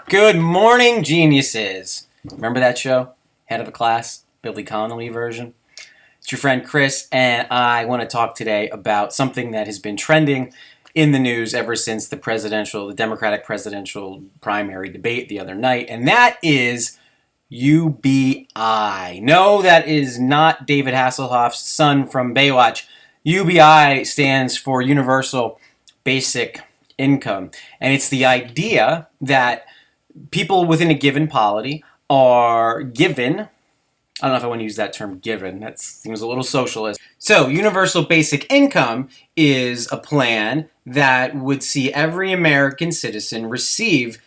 Good morning, geniuses. Remember that show? Head of a Class, Billy Connolly version? It's your friend Chris, and I want to talk today about something that has been trending in the news ever since the Democratic presidential primary debate the other night, and that is UBI. No, that is not David Hasselhoff's son from Baywatch. UBI stands for Universal Basic Income, and it's the idea that people within a given polity are given, I don't know if I want to use that term given, that seems a little socialist. So universal basic income is a plan that would see every American citizen receive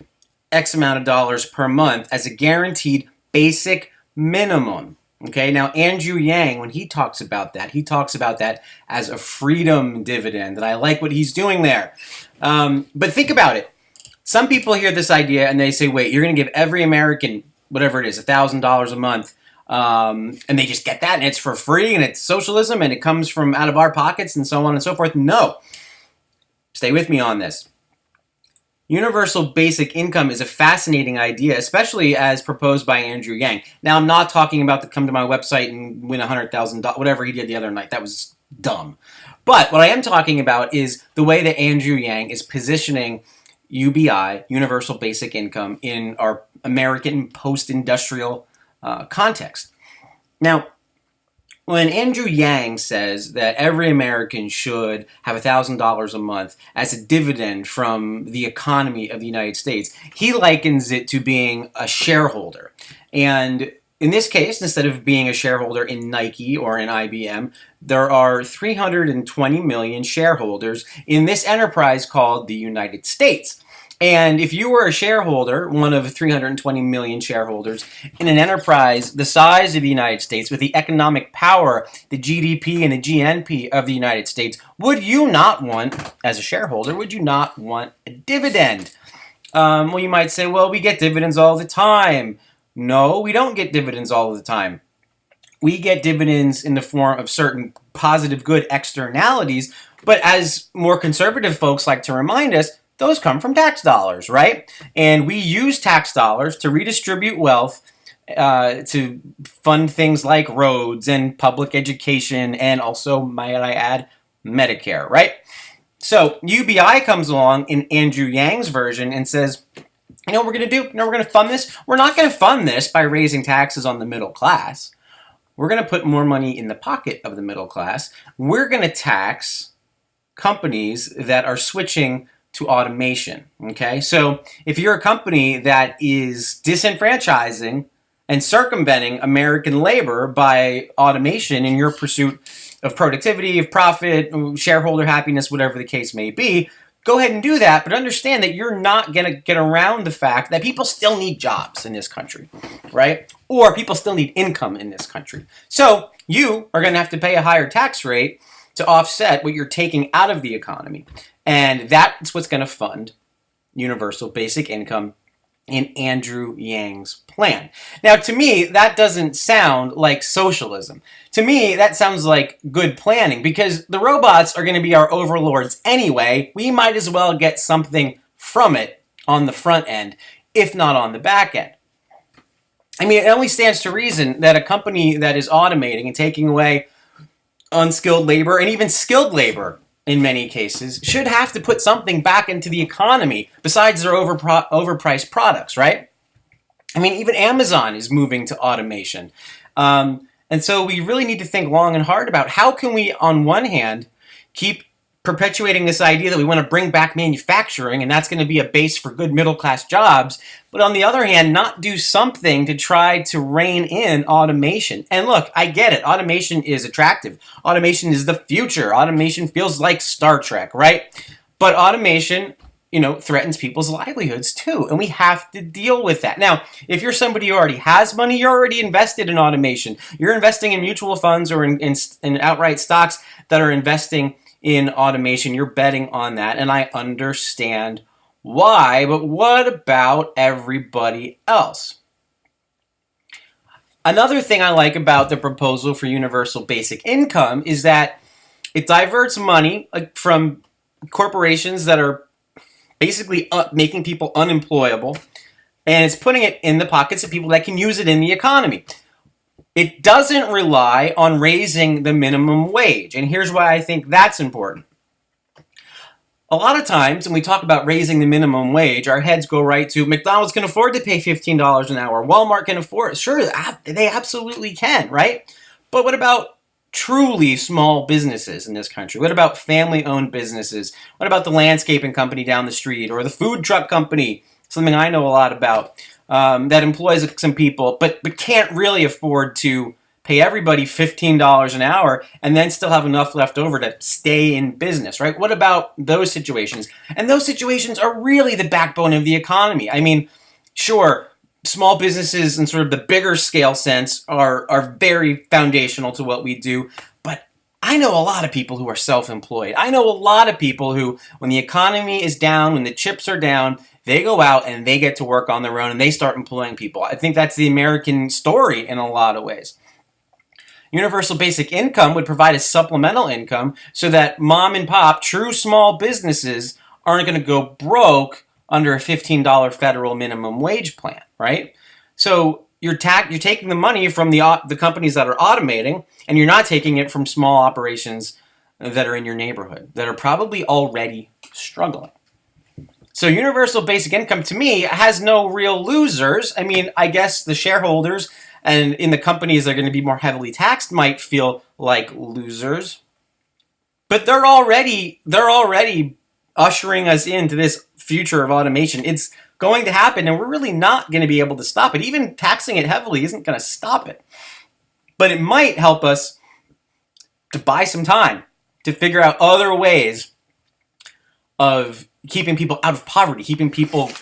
X amount of dollars per month as a guaranteed basic minimum. Okay, now Andrew Yang, when he talks about that as a freedom dividend, and I like what he's doing there. But think about it. Some people hear this idea and they say, wait, you're going to give every American, whatever it is, $1,000 a month, and they just get that and it's for free and it's socialism and it comes from out of our pockets and so on and so forth. No. Stay with me on this. Universal basic income is a fascinating idea, especially as proposed by Andrew Yang. Now, I'm not talking about to come to my website and win $100,000, whatever he did the other night. That was dumb. But what I am talking about is the way that Andrew Yang is positioning UBI, Universal Basic Income, in our American post-industrial context. Now, when Andrew Yang says that every American should have $1,000 a month as a dividend from the economy of the United States, he likens it to being a shareholder. And in this case, instead of being a shareholder in Nike or in IBM, there are 320 million shareholders in this enterprise called the United States. And if you were a shareholder, one of 320 million shareholders, in an enterprise the size of the United States, with the economic power, the GDP and the GNP of the United States, would you not want, as a shareholder, would you not want a dividend? Well, you might say, well, we get dividends all the time. No, we don't get dividends all the time. We get dividends in the form of certain positive good externalities, but as more conservative folks like to remind us, those come from tax dollars, right? And we use tax dollars to redistribute wealth, to fund things like roads and public education and also, might I add, Medicare, right? So UBI comes along in Andrew Yang's version and says, you know what we're going to do? You know we're going to fund this? We're not going to fund this by raising taxes on the middle class. We're going to put more money in the pocket of the middle class. We're going to tax companies that are switching to automation, okay? So if you're a company that is disenfranchising and circumventing American labor by automation in your pursuit of productivity, of profit, shareholder happiness, whatever the case may be, go ahead and do that, but understand that you're not going to get around the fact that people still need jobs in this country, right? Or people still need income in this country. So you are going to have to pay a higher tax rate to offset what you're taking out of the economy. And that's what's going to fund universal basic income in Andrew Yang's plan. Now, to me, that doesn't sound like socialism. To me, that sounds like good planning because the robots are going to be our overlords anyway. We might as well get something from it on the front end, if not on the back end. I mean, it only stands to reason that a company that is automating and taking away unskilled labor and even skilled labor in many cases should have to put something back into the economy besides their overpriced products, right? I mean, even Amazon is moving to automation. And so we really need to think long and hard about how can we, on one hand, keep perpetuating this idea that we want to bring back manufacturing and that's going to be a base for good middle-class jobs, but on the other hand, not do something to try to rein in automation. And look, I get it. Automation is attractive. Automation is the future. Automation feels like Star Trek, right? But automation, threatens people's livelihoods too, and we have to deal with that. Now, if you're somebody who already has money, you're already invested in automation. You're investing in mutual funds or in outright stocks that are investing in automation. You're betting on that, and I understand why, but what about everybody else? Another thing I like about the proposal for universal basic income is that it diverts money from corporations that are basically making people unemployable and it's putting it in the pockets of people that can use it in the economy. It doesn't rely on raising the minimum wage, and here's why I think that's important. A lot of times when we talk about raising the minimum wage, our heads go right to McDonald's can afford to pay $15 an hour. Walmart can afford it. Sure, they absolutely can, right? But what about truly small businesses in this country? What about family-owned businesses? What about the landscaping company down the street or the food truck company, something I know a lot about, that employs some people but can't really afford to pay everybody $15 an hour and then still have enough left over to stay in business, right? What about those situations? And those situations are really the backbone of the economy. I mean, sure, small businesses in sort of the bigger scale sense are very foundational to what we do, but I know a lot of people who are self-employed. I know a lot of people who, when the economy is down, when the chips are down, they go out and they get to work on their own and they start employing people. I think that's the American story in a lot of ways. Universal basic income would provide a supplemental income so that mom and pop, true small businesses, aren't going to go broke under a $15 federal minimum wage plan, right? So you're taking the money from the companies that are automating, and you're not taking it from small operations that are in your neighborhood that are probably already struggling. So universal basic income, to me, has no real losers. I mean, I guess the shareholders and in the companies that are going to be more heavily taxed might feel like losers. But they're already ushering us into this future of automation. It's going to happen, and we're really not going to be able to stop it. Even taxing it heavily isn't going to stop it. But it might help us to buy some time, to figure out other ways of keeping people out of poverty, keeping people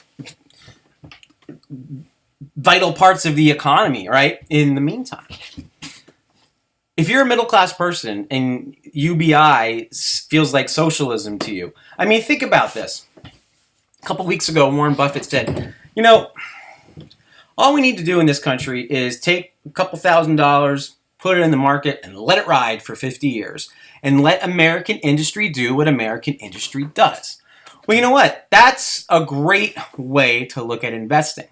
vital parts of the economy, right? In the meantime, if you're a middle-class person and UBI feels like socialism to you, I mean, think about this. A couple weeks ago, Warren Buffett said, you know, all we need to do in this country is take a couple $1,000s, put it in the market, and let it ride for 50 years, and let American industry do what American industry does. Well, you know what? That's a great way to look at investing.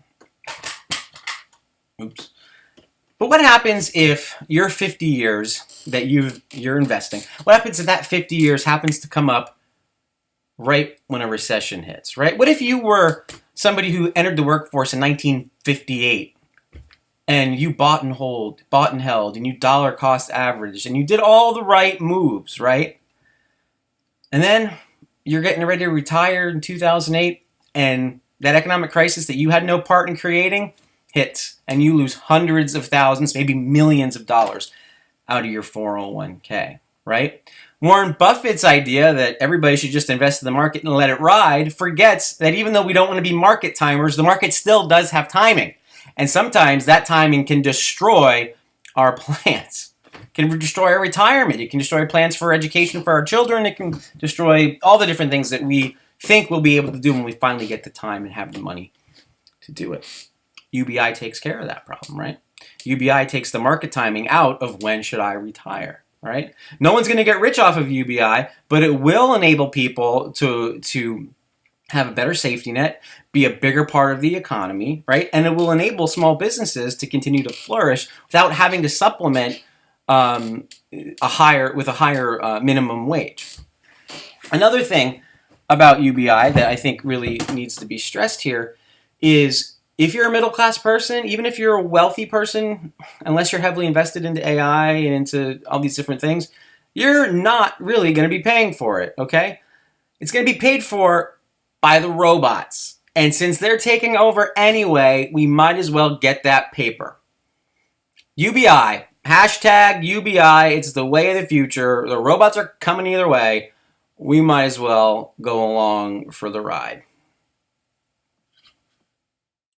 Oops. But what happens if your 50 years that you're investing, what happens if that 50 years happens to come up right when a recession hits, right? What if you were somebody who entered the workforce in 1958 and you bought and held, and you dollar cost averaged, and you did all the right moves, right? And then you're getting ready to retire in 2008, and that economic crisis that you had no part in creating hits, and you lose hundreds of thousands, maybe millions of dollars out of your 401k, right? Warren Buffett's idea that everybody should just invest in the market and let it ride forgets that even though we don't want to be market timers, the market still does have timing. And sometimes that timing can destroy our plans. It can destroy our retirement. It can destroy plans for education for our children. It can destroy all the different things that we think we'll be able to do when we finally get the time and have the money to do it. UBI takes care of that problem, right? UBI takes the market timing out of when should I retire, right? No one's going to get rich off of UBI, but it will enable people to have a better safety net, be a bigger part of the economy, right? And it will enable small businesses to continue to flourish without having to supplement a higher minimum wage. Another thing about UBI that I think really needs to be stressed here is if you're a middle-class person, even if you're a wealthy person, unless you're heavily invested into AI and into all these different things, you're not really going to be paying for it, okay? It's going to be paid for by the robots. And since they're taking over anyway, we might as well get that paper. UBI, hashtag UBI, it's the way of the future. The robots are coming either way. We might as well go along for the ride.